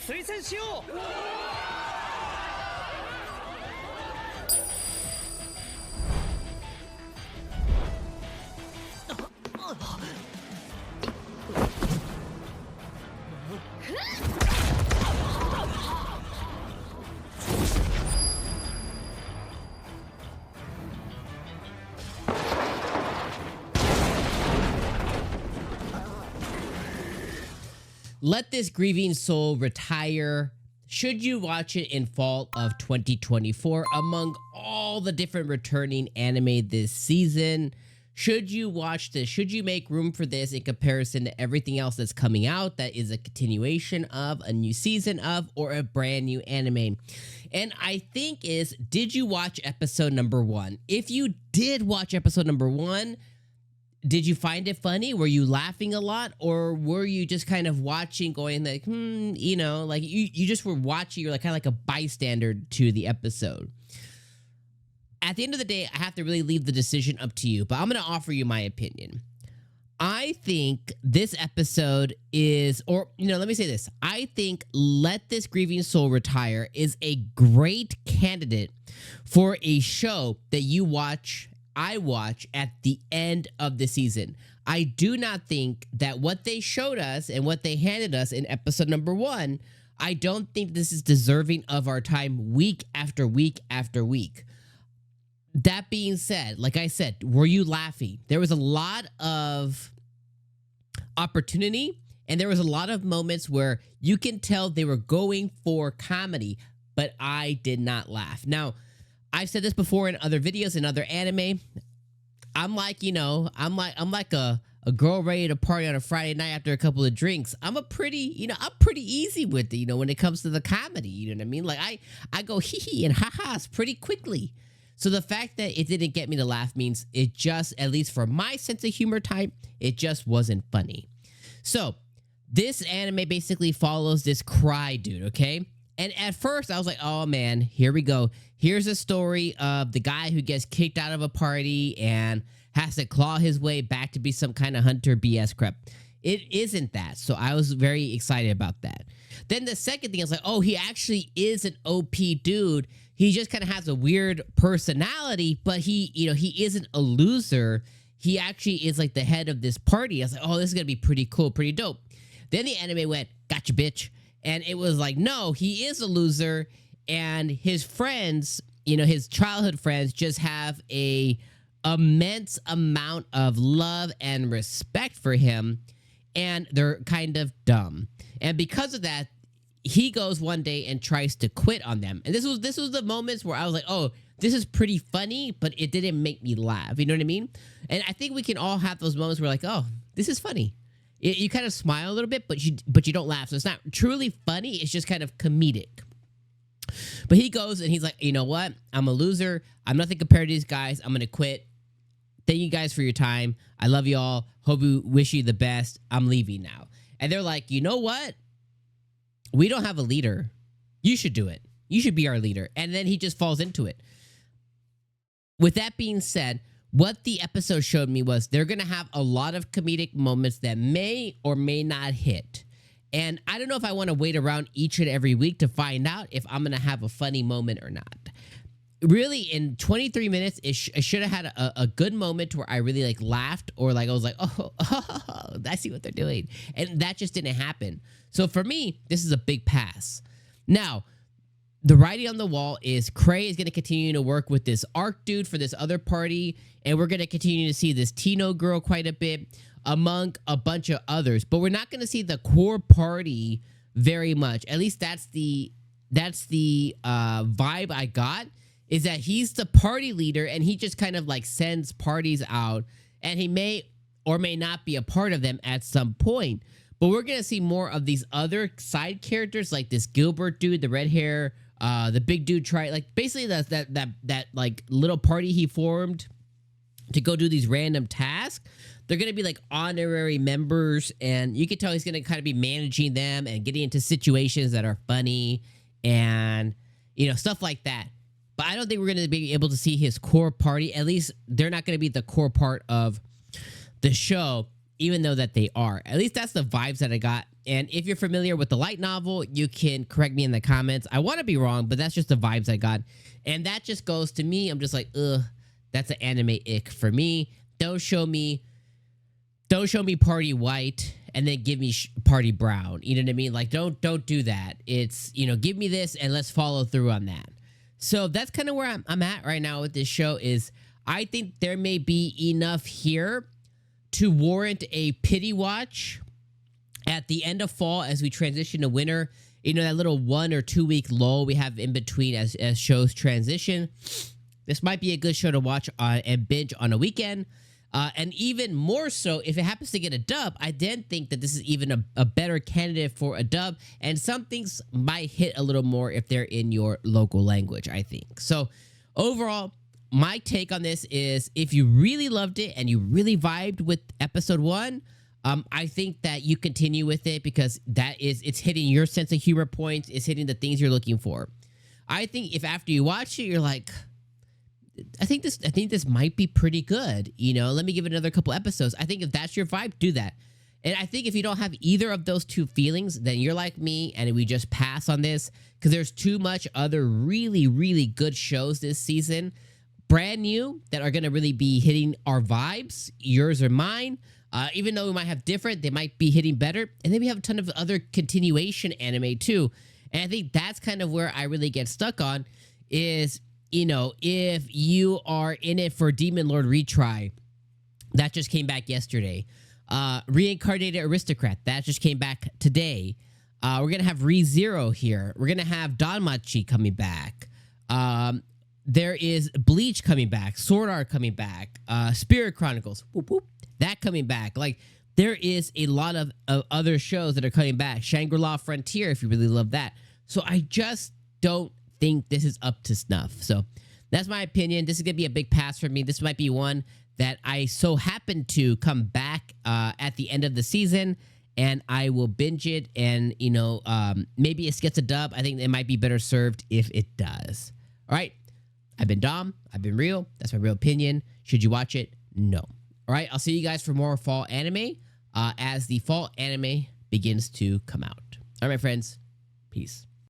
推薦しよう。 Let This Grieving Soul Retire. Should you watch it in fall of 2024 among all the different returning anime this season? Should you watch this? Should you make room for this in comparison to everything else that's coming out that is a continuation of, a new season of, or a brand new anime? And I think did you watch episode number 1? If you did watch episode number 1, did you find it funny? Were you laughing a lot? Or were you just kind of watching going like, you know, like you just were watching, you're like kind of like a bystander to the episode? At the end of the day, I have to really leave the decision up to you, but I'm going to offer you my opinion. I think this episode is, or, you know, let me say this. I think Let This Grieving Soul Retire is a great candidate for a show that I watch at the end of the season. I do not think that what they showed us and what they handed us in episode number 1, I don't think this is deserving of our time week after week after week. That being said, like I said, were you laughing? There was a lot of opportunity, and there was a lot of moments where you can tell they were going for comedy, but I did not laugh. Now, I've said this before in other videos and other anime. I'm like, you know, I'm like a girl ready to party on a Friday night after a couple of drinks. I'm pretty easy with it, you know, when it comes to the comedy, you know what I mean? Like I go hee and ha-has pretty quickly. So the fact that it didn't get me to laugh means it just, at least for my sense of humor type, it just wasn't funny. So this anime basically follows this cry dude, okay? And at first I was like, oh man, here we go. Here's a story of the guy who gets kicked out of a party and has to claw his way back to be some kind of hunter BS crap. It isn't that. So I was very excited about that. Then the second thing, I was like, oh, he actually is an OP dude. He just kind of has a weird personality, but he isn't a loser. He actually is like the head of this party. I was like, oh, this is going to be pretty cool, pretty dope. Then the anime went, gotcha, bitch. And it was like, no, he is a loser. And his friends, you know, his childhood friends just have a immense amount of love and respect for him. And they're kind of dumb. And because of that, he goes one day and tries to quit on them. And this was the moments where I was like, oh, this is pretty funny, but it didn't make me laugh. You know what I mean? And I think we can all have those moments where like, oh, this is funny. You kind of smile a little bit, but you don't laugh. So it's not truly funny. It's just kind of comedic. But he goes and he's like, you know what? I'm a loser. I'm nothing compared to these guys. I'm going to quit. Thank you guys for your time. I love you all. Hope you wish you the best. I'm leaving now. And they're like, you know what? We don't have a leader. You should do it. You should be our leader. And then he just falls into it. With that being said, what the episode showed me was they're going to have a lot of comedic moments that may or may not hit. And I don't know if I want to wait around each and every week to find out if I'm going to have a funny moment or not. Really, in 23 minutes, it should have had a good moment where I really like laughed or like I was like, oh, I see what they're doing. And that just didn't happen. So for me, this is a big pass. Now, the writing on the wall is Cray is going to continue to work with this Arc dude for this other party. And we're going to continue to see this Tino girl quite a bit among a bunch of others. But we're not going to see the core party very much. At least that's the vibe I got. Is that he's the party leader and he just kind of like sends parties out and he may or may not be a part of them at some point. But we're going to see more of these other side characters like this Gilbert dude, the red hair, the big dude, like basically that like little party he formed to go do these random tasks. They're going to be like honorary members and you can tell he's going to kind of be managing them and getting into situations that are funny and, you know, stuff like that. But I don't think we're going to be able to see his core party. At least they're not going to be the core part of the show, even though that they are. At least that's the vibes that I got And if you're familiar with the light novel, you can correct me in the comments. I want to be wrong, but that's just the vibes I got. And that just goes to me. I'm just like, ugh, that's an anime ick for me. Don't show me party white and then give me party brown. You know what I mean? Like, don't do that. It's, you know, give me this and let's follow through on that. So that's kind of where I'm at right now with this show. Is I think there may be enough here to warrant a pity watch at the end of fall as we transition to winter. You know, that little 1 or 2 week lull we have in between as shows transition. This might be a good show to watch and binge on a weekend. And even more so, if it happens to get a dub, I then think that this is even a better candidate for a dub. And some things might hit a little more if they're in your local language, I think. So overall, my take on this is if you really loved it and you really vibed with episode 1, I think that you continue with it because it's hitting your sense of humor points. It's hitting the things you're looking for. I think if after you watch it, you're like, I think this might be pretty good. You know, let me give it another couple episodes. I think if that's your vibe, do that. And I think if you don't have either of those two feelings, then you're like me and we just pass on this because there's too much other really, really good shows this season, brand new, that are going to really be hitting our vibes, yours or mine. Even though we might have different, they might be hitting better. And then we have a ton of other continuation anime too. And I think that's kind of where I really get stuck on is, you know, if you are in it for Demon Lord Retry, that just came back yesterday. Reincarnated Aristocrat, that just came back today. We're going to have ReZero here. We're going to have Danmachi coming back. There is Bleach coming back. Sword Art coming back. Spirit Chronicles, whoop, whoop, that coming back. Like, there is a lot of other shows that are coming back. Shangri-La Frontier, if you really love that. So I just don't think this is up to snuff. So that's my opinion. This is gonna be a big pass for me. This might be one that I so happen to come back at the end of the season and I will binge it, and you know, maybe it gets a dub. I think it might be better served if it does. All right, I've been Dom, I've been real. That's my real opinion. Should you watch it? No. All right, I'll see you guys for more fall anime as the fall anime begins to come out. All right, my friends, peace.